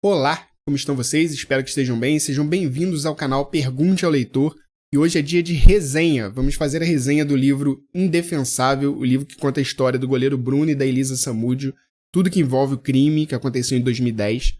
Olá, como estão vocês? Espero que estejam bem. Sejam bem-vindos ao canal Pergunte ao Leitor. E hoje é dia de resenha. Vamos fazer a resenha do livro Indefensável, o livro que conta a história do goleiro Bruno e da Elisa Samúdio, tudo que envolve o crime que aconteceu em 2010.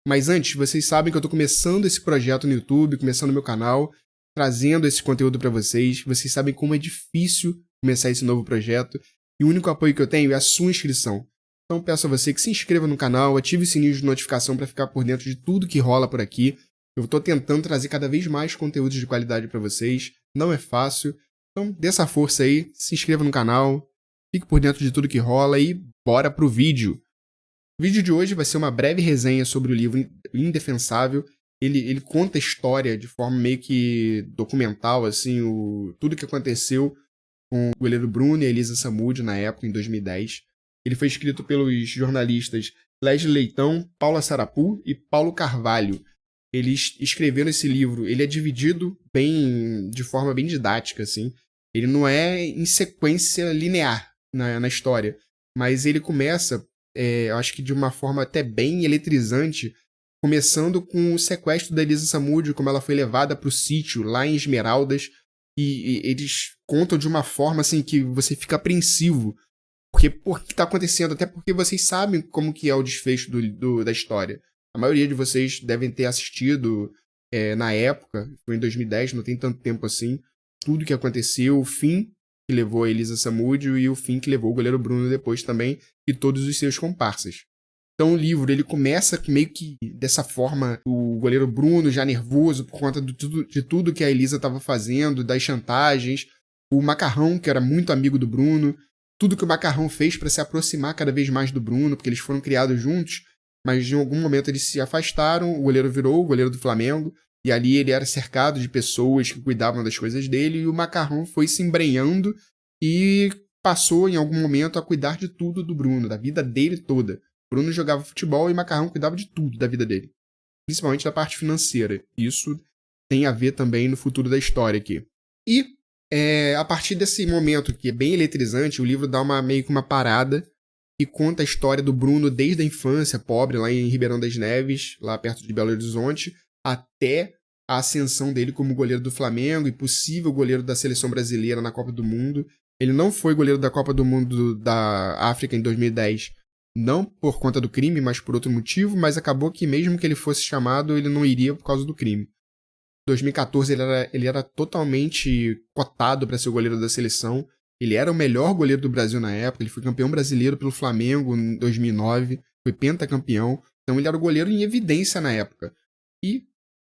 Mas antes, vocês sabem que eu estou começando esse projeto no YouTube, começando o meu canal, trazendo esse conteúdo para vocês. Vocês sabem como é difícil começar esse novo projeto e o único apoio que eu tenho é a sua inscrição. Então peço a você que se inscreva no canal, ative o sininho de notificação para ficar por dentro de tudo que rola por aqui. Eu estou tentando trazer cada vez mais conteúdos de qualidade para vocês, não é fácil. Então dê essa força aí, se inscreva no canal, fique por dentro de tudo que rola e bora pro vídeo. O vídeo de hoje vai ser uma breve resenha sobre o livro Indefensável. Ele conta a história de forma meio que documental, assim, tudo que aconteceu com o goleiro Bruno e a Elisa Samúdio na época, em 2010. Ele foi escrito pelos jornalistas Leslie Leitão, Paula Sarapu e Paulo Carvalho. Eles escreveram esse livro, ele é dividido de forma bem didática, assim. Ele não é em sequência linear na história, mas ele começa, eu acho que de uma forma até bem eletrizante, começando com o sequestro da Elisa Samúdio, como ela foi levada para o sítio lá em Esmeraldas, e eles contam de uma forma assim que você fica apreensivo. Porque, por que está acontecendo? Até porque vocês sabem como que é o desfecho da história. A maioria de vocês devem ter assistido na época, foi em 2010, não tem tanto tempo assim, tudo que aconteceu, o fim que levou a Elisa Samúdio e o fim que levou o goleiro Bruno depois também, e todos os seus comparsas. Então o livro ele começa meio que dessa forma, o goleiro Bruno já nervoso por conta de tudo que a Elisa estava fazendo, das chantagens, o Macarrão, que era muito amigo do Bruno, tudo que o Macarrão fez para se aproximar cada vez mais do Bruno, porque eles foram criados juntos, mas em algum momento eles se afastaram, o goleiro virou o goleiro do Flamengo, e ali ele era cercado de pessoas que cuidavam das coisas dele, e o Macarrão foi se embrenhando e passou em algum momento a cuidar de tudo do Bruno, da vida dele toda. Bruno jogava futebol e o Macarrão cuidava de tudo da vida dele, principalmente da parte financeira. Isso tem a ver também no futuro da história aqui. E a partir desse momento, que é bem eletrizante, o livro dá meio que uma parada e conta a história do Bruno desde a infância, pobre, lá em Ribeirão das Neves, lá perto de Belo Horizonte, até a ascensão dele como goleiro do Flamengo e possível goleiro da seleção brasileira na Copa do Mundo. Ele não foi goleiro da Copa do Mundo da África em 2010, não por conta do crime, mas por outro motivo, mas acabou que mesmo que ele fosse chamado, ele não iria por causa do crime. Em 2014 ele era totalmente cotado para ser o goleiro da seleção. Ele era o melhor goleiro do Brasil na época. Ele foi campeão brasileiro pelo Flamengo em 2009. Foi pentacampeão. Então ele era o goleiro em evidência na época. E,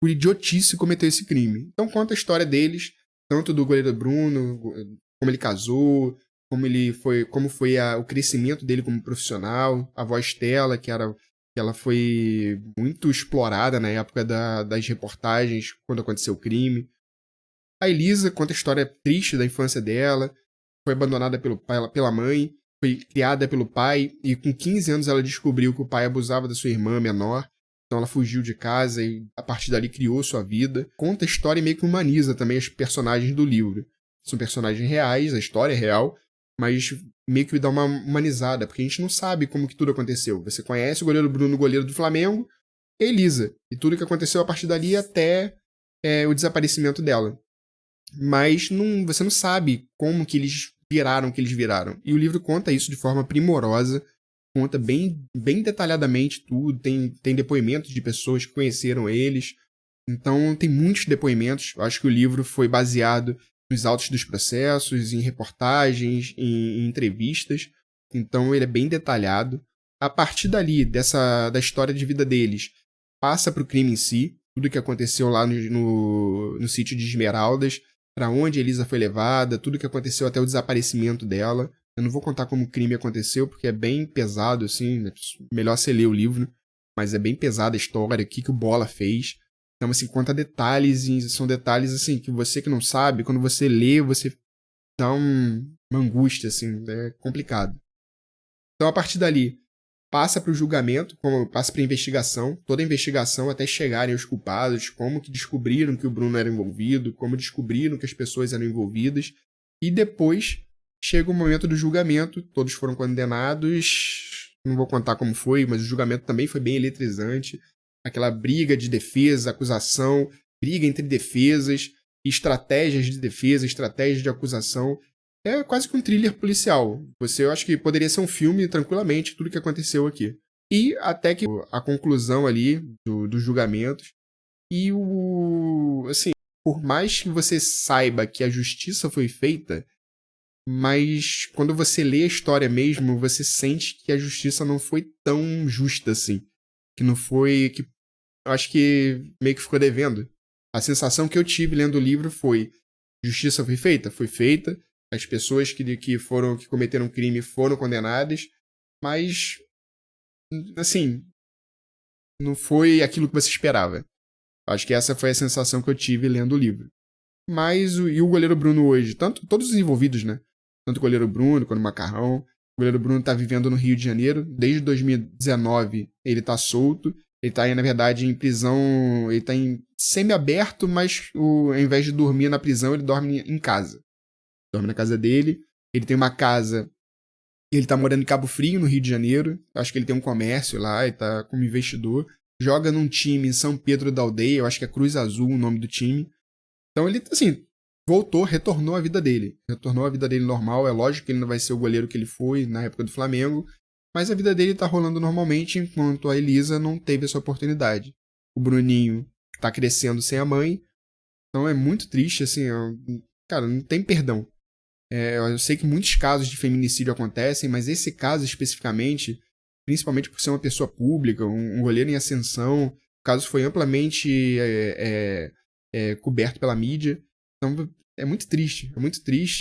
por idiotice, cometeu esse crime. Então conta a história deles, tanto do goleiro Bruno, como ele casou, como foi o crescimento dele como profissional. A avó Estela, que ela foi muito explorada na época das reportagens, quando aconteceu o crime. A Elisa conta a história triste da infância dela, foi abandonada pela mãe, foi criada pelo pai, e com 15 anos ela descobriu que o pai abusava da sua irmã menor, então ela fugiu de casa e a partir dali criou sua vida. Conta a história e meio que humaniza também os personagens do livro. São personagens reais, a história é real, mas meio que dá uma humanizada, porque a gente não sabe como que tudo aconteceu. Você conhece o goleiro Bruno, o goleiro do Flamengo, e a Elisa, e tudo que aconteceu a partir dali até o desaparecimento dela. Mas você não sabe como que eles viraram o que eles viraram. E o livro conta isso de forma primorosa, conta bem detalhadamente tudo, tem depoimentos de pessoas que conheceram eles, então tem muitos depoimentos. Eu acho que o livro foi baseado nos autos dos processos, em reportagens, em entrevistas. Então ele é bem detalhado. A partir dali, da história de vida deles, passa para o crime em si, tudo que aconteceu lá no sítio de Esmeraldas, para onde a Elisa foi levada, tudo que aconteceu até o desaparecimento dela. Eu não vou contar como o crime aconteceu, porque é bem pesado, assim, né? Melhor você ler o livro, mas é bem pesada a história, o que o Bola fez. Então, assim, conta detalhes, e são detalhes, assim, que você que não sabe, quando você lê, você dá uma angústia, assim, é complicado. Então, a partir dali, passa para o julgamento, passa para a investigação, toda a investigação até chegarem os culpados, como que descobriram que o Bruno era envolvido, como descobriram que as pessoas eram envolvidas, e depois chega o momento do julgamento, todos foram condenados, não vou contar como foi, mas o julgamento também foi bem eletrizante. aquela briga de defesa, acusação, briga entre defesas, estratégias de defesa, estratégias de acusação. É quase que um thriller policial. Eu acho que poderia ser um filme tranquilamente, tudo que aconteceu aqui. E até que a conclusão ali dos julgamentos. E assim, por mais que você saiba que a justiça foi feita, mas quando você lê a história mesmo, você sente que a justiça não foi tão justa assim. Que não foi... que eu acho que meio que ficou devendo. A sensação que eu tive lendo o livro foi: justiça foi feita? Foi feita. As pessoas que cometeram crime foram condenadas, mas, assim, não foi aquilo que você esperava. Acho que essa foi a sensação que eu tive lendo o livro. Mas o goleiro Bruno hoje, todos os envolvidos, né? Tanto o goleiro Bruno quanto o Macarrão. O goleiro Bruno tá vivendo no Rio de Janeiro. Desde 2019 ele tá solto. Ele tá aí, na verdade, em prisão. Ele tá em semi-aberto, mas ao invés de dormir na prisão, ele dorme em casa. Dorme na casa dele. Ele tem uma casa. Ele tá morando em Cabo Frio, no Rio de Janeiro. Acho que ele tem um comércio lá, ele tá como investidor. Joga num time em São Pedro da Aldeia, eu acho que é Cruz Azul o nome do time. Então ele, assim, retornou à vida dele. Retornou à vida dele normal. É lógico que ele não vai ser o goleiro que ele foi na época do Flamengo, mas a vida dele tá rolando normalmente, enquanto a Elisa não teve essa oportunidade. O Bruninho tá crescendo sem a mãe. Então é muito triste, assim, cara, não tem perdão. Eu sei que muitos casos de feminicídio acontecem, mas esse caso especificamente, principalmente por ser uma pessoa pública, um goleiro em ascensão, o caso foi amplamente coberto pela mídia. Então é muito triste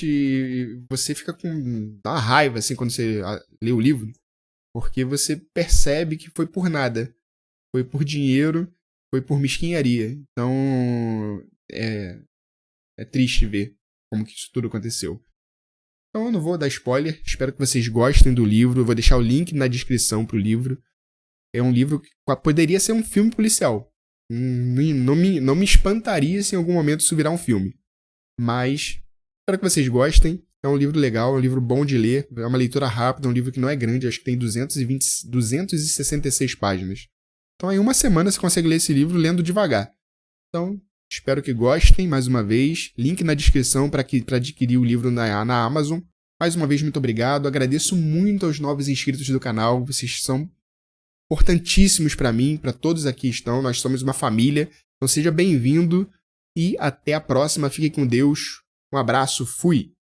e você fica dá uma raiva assim quando você lê o livro, porque você percebe que foi por nada, foi por dinheiro, foi por mesquinharia. Então é triste ver como que isso tudo aconteceu. Então eu não vou dar spoiler, espero que vocês gostem do livro, eu vou deixar o link na descrição pro livro. É um livro que poderia ser um filme policial. Não me espantaria se em algum momento isso virar um filme. Mas espero que vocês gostem. É um livro legal, é um livro bom de ler, é uma leitura rápida, é um livro que não é grande, acho que tem 266 páginas. Então em uma semana você consegue ler esse livro lendo devagar. Então espero que gostem mais uma vez. Link na descrição para adquirir o livro na Amazon. Mais uma vez, muito obrigado. Agradeço muito aos novos inscritos do canal. Vocês são importantíssimos para mim, para todos aqui estão. Nós somos uma família. Então seja bem-vindo e até a próxima. Fique com Deus. Um abraço. Fui!